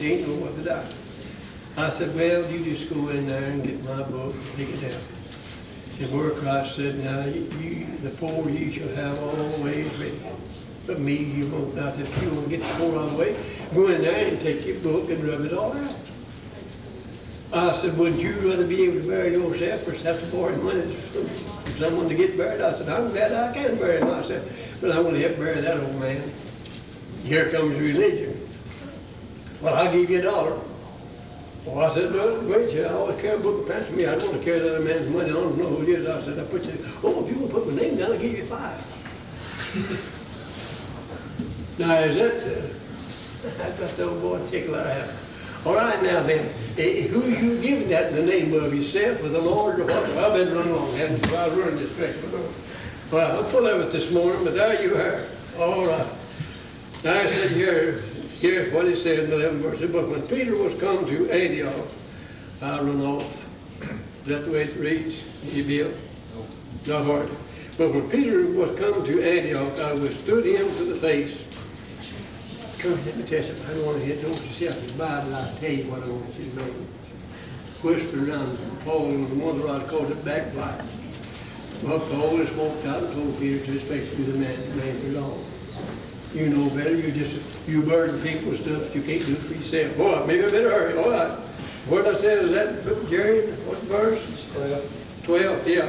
she ain't know what to do. I said, well, you just go in there and get my book and take it down. And where Christ said, now, the poor ye shall have always ready. But me, you won't. Now, if you want to get the poor out of the way, go in there and take your book and rub it all out. I said, wouldn't you rather be able to bury yourself or have to borrow money from someone to get buried? I said, I'm glad I can bury myself, but I want to help bury that old man. Here comes religion. Well, I'll give you $1. Well, I said, well, wait, I always carry a book of pants with me. I don't want to carry the other man's money. I don't know who it is. I said, if you want to put my name down, I'll give you $5. Now, is that, that's the old boy tickler I have. All right, now then, who are you giving that in the name of? Yourself or the Lord or what? Well, I've been running along. I haven't run this track. Well, I'm full of it this morning, but there you are. All right. Now I said, here's what he said in the 11th verse. But when Peter was come to Antioch, I run off. Is that the way it reads? You Bill? No. Not hard. But when Peter was come to Antioch, I withstood him to the face. Come, let me tell you something. I don't want to hit. Don't you see out the Bible? I'll tell you what I want you to know. Whisper around Paul and the one that I called it backfire. Well, Paul just walked out and told Peter to his face to the man belonged. You know better. You burden people with stuff that you can't do for yourself. Boy, maybe I better hurry. All right. What I said is that, Jerry, what verse? 12, yeah.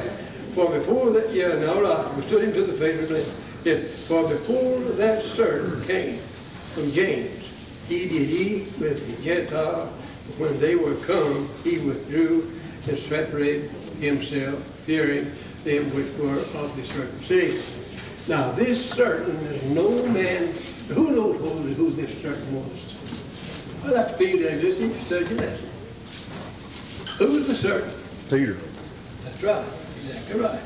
For before that, yeah, now, all right. We stood him to the face of the man. Yes. For before that certain came from James, he did eat with the Gentiles. When they were come, he withdrew and separated himself, fearing them which were of the circumcision. Now, this certain is no man. Who knows who this certain was? Well, that's Peter. This is study lesson. Who's the certain? Peter. That's right. Exactly right.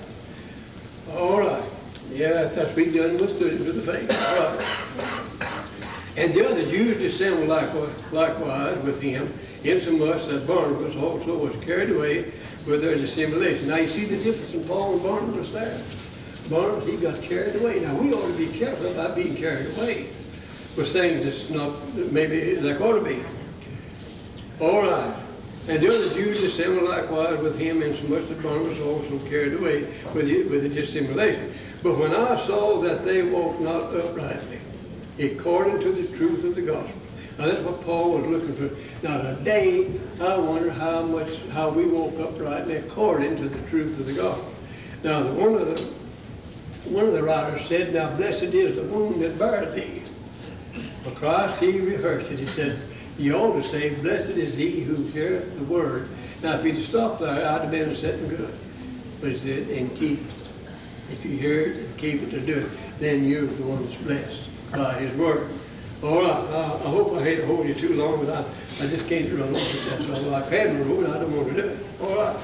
All right. Yeah, that's what he done withstood him to the face. All right. And the other Jews dissembled likewise with him, insomuch that Barnabas also was carried away with their dissimulation. Now you see the difference in Paul and Barnabas there. Barnabas, he got carried away. Now we ought to be careful about being carried away with things that's not maybe like ought to be. All right. And the other Jews dissembled likewise with him, insomuch that Barnabas also carried away with the dissimulation. But when I saw that they walked not uprightly, according to the truth of the gospel. Now that's what Paul was looking for. Now today, I wonder how we walk uprightly according to the truth of the gospel. Now one of the writers said, now blessed is the womb that bare thee. For Christ he rehearsed it. He said, you ought to say, blessed is he who heareth the word. Now if he'd stopped there, I'd have been sitting good. But he said, and keep it. If you hear it and keep it to do it, then you're the one that's blessed by his word. All right, I hope I hate to hold you too long, but I just can't run off it. That's all. I've had my road, and I don't want to do it. All right.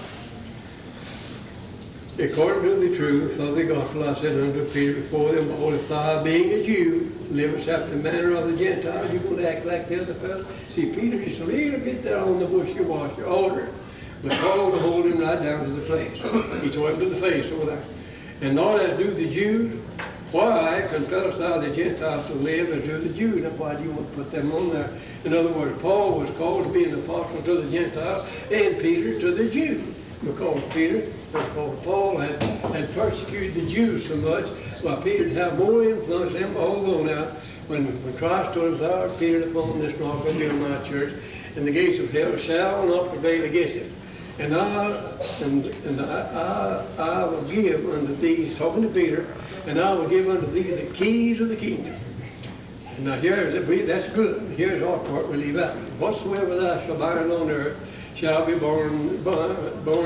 According to the truth of the gospel, I said unto Peter before them, behold, if thou, being a Jew, livest after the manner of the Gentiles, you're going to act like the other fellow. See, Peter just a little bit there on the wishy-washy order, but Paul to hold him right down to the place. He told him to the face over there. And not as do the Jews. Why compellest thou the Gentiles to live as do the Jews? Now, why do you want to put them on there? In other words, Paul was called to be an apostle to the Gentiles and Peter to the Jews. Because Paul had persecuted the Jews so much, while Peter had more influence than them. Although now, when Christ told us, thou art Peter, upon this rock I build my church, and the gates of hell shall not prevail against it. And I will give unto thee, talking to Peter, and I will give unto thee the keys of the kingdom. And now that's good. Here's our part we leave out. Whatsoever thou shalt bind on earth shall be born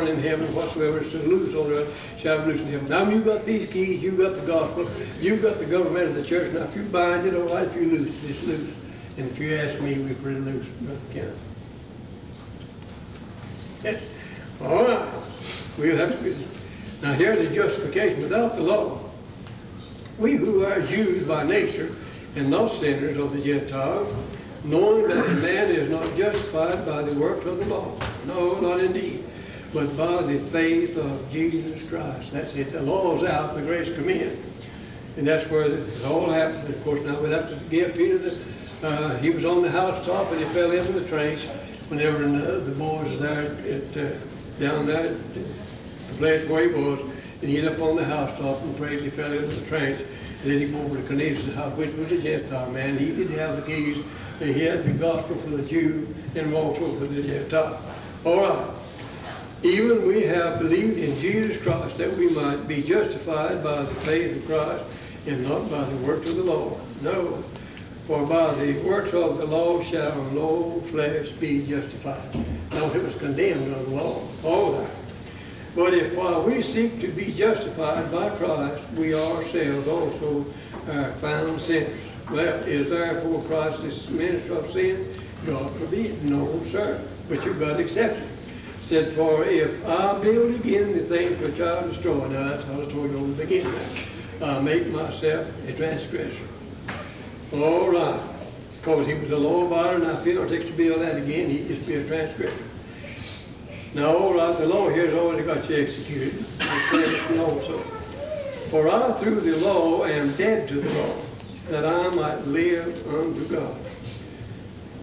in heaven. Whatsoever is loose on earth shall be loose in heaven. Now you've got these keys, you've got the gospel, you've got the government of the church. Now if you bind it, all right, if you loose it, it's loose. And if you ask me, we're pretty loose, Brother Kenneth. All right. We'll have to be. Now here's the justification without the law. We who are Jews by nature and not sinners of the Gentiles, knowing that a man is not justified by the works of the law. No, not indeed. But by the faith of Jesus Christ. That's it. The law's out, the grace come in. And that's where it all happens. Of course, now we'll have to give Peter He was on the housetop and he fell into the trench whenever the boys was there down there at the place where he was, and he got up on the housetop and prayed. He fell into the trench. And then he went over to Candas' house, which was a Gentile man. He did have the keys, and he had the gospel for the Jew and also for the Gentile. All right. Even we have believed in Jesus Christ that we might be justified by the faith of Christ and not by the works of the law. No, for by the works of the law shall no flesh be justified. No, it was condemned under the law, all that. But if while we seek to be justified by Christ, we ourselves also are found sinners. Well, is therefore Christ this minister of sin? God forbid. No, sir. But you've got to accept it. Said, for if I build again the things which I destroy, now that's how I told you in the beginning, I make myself a transgressor. All right. Because he was a law abider, and I feel it takes to build that again, he'd just be a transgressor. Now, all right, the law here has already got you executed. And also, for I through the law am dead to the law, that I might live unto God.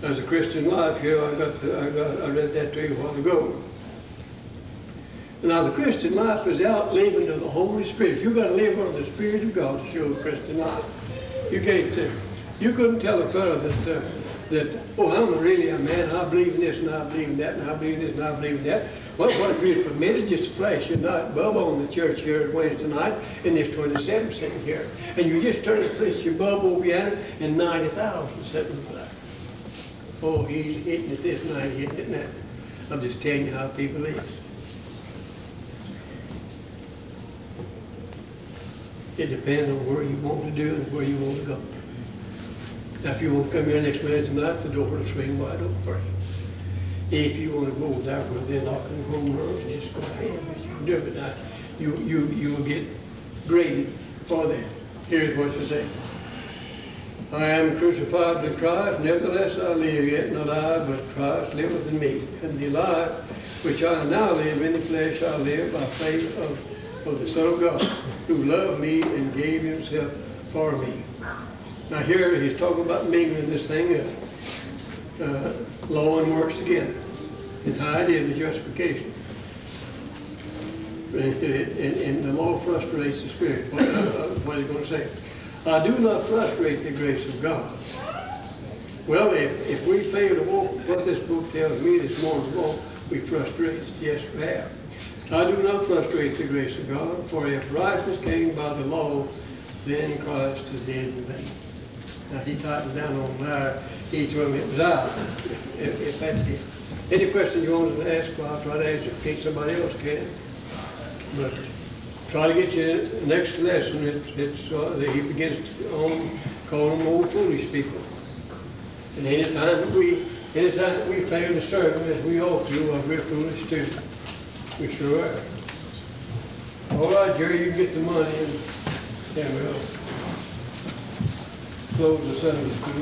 As a Christian life here, I read that to you a while ago. Now, the Christian life is out living to the Holy Spirit. You've got to live under the Spirit of God to show the Christian life. You can't. You couldn't tell a fellow that oh, I'm really a man. I believe in this and I believe in that and I believe in this and I believe in that. Well, what if you're permitted just to flash your night bulb on the church here at Wednesday night, and there's 27 sitting here, and you just turn and flash your bulb over yonder, and 90,000 sitting there. Oh, he's hitting at this and I'm hitting at that. I'm just telling you how people live. It depends on where you want to do and where you want to go. Now, if you want to come here next Wednesday night, the door will swing wide open for you. If you want to go there where they're knocking the home runs, just go ahead. But you can do it. Now, you will get graded for that. Here's what you say. I am crucified with Christ, nevertheless I live, yet not I, but Christ liveth in me. And the life which I now live in the flesh, I live by faith of the Son of God, who loved me and gave himself for me. Now here he's talking about mingling this thing up. Law and works together. And how it is the justification. And the law frustrates the Spirit. What are you going to say? I do not frustrate the grace of God. Well, if we fail to walk what this book tells me this morning, we frustrate. Yes, we have. I do not frustrate the grace of God, for if righteousness came by the law, then Christ is dead in vain. Now, he tightened down on there. He told me it was out, if that's it. Any question you wanted to ask, well, I'll try to answer in case somebody else can. But try to get you the next lesson. He begins on calling them old foolish people. And anytime that we fail to serve them as we ought to, well, we're foolish too. We sure are. All right, Jerry, you get the money and we'll close the Sunday school.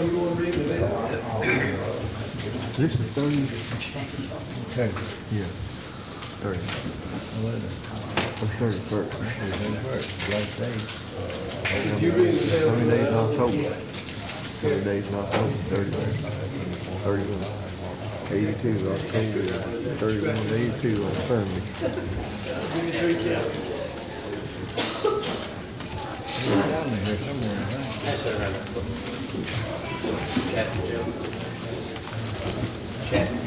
You want to bring the bell? This is 30. Yeah. 30. 31st. Last day. Did you bring the bell? 30 days in October. 30 days in October. 31. 82 October. 31 to 82 on Sunday. Give me 3 chapters. Down here somewhere, I think. That's it right there. Chapter 2. Chapter 2.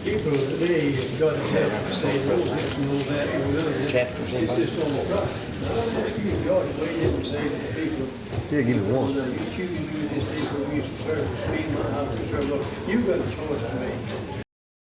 People today have got to have to say, no, this, no, that, no, none of that. Chapters in It's just on the cross. Now, I'm asking you, George, why you didn't say to the people, Yeah, give me one. you choose to do this people we used to serve, feed my house, and serve, Lord. You've got a choice to make.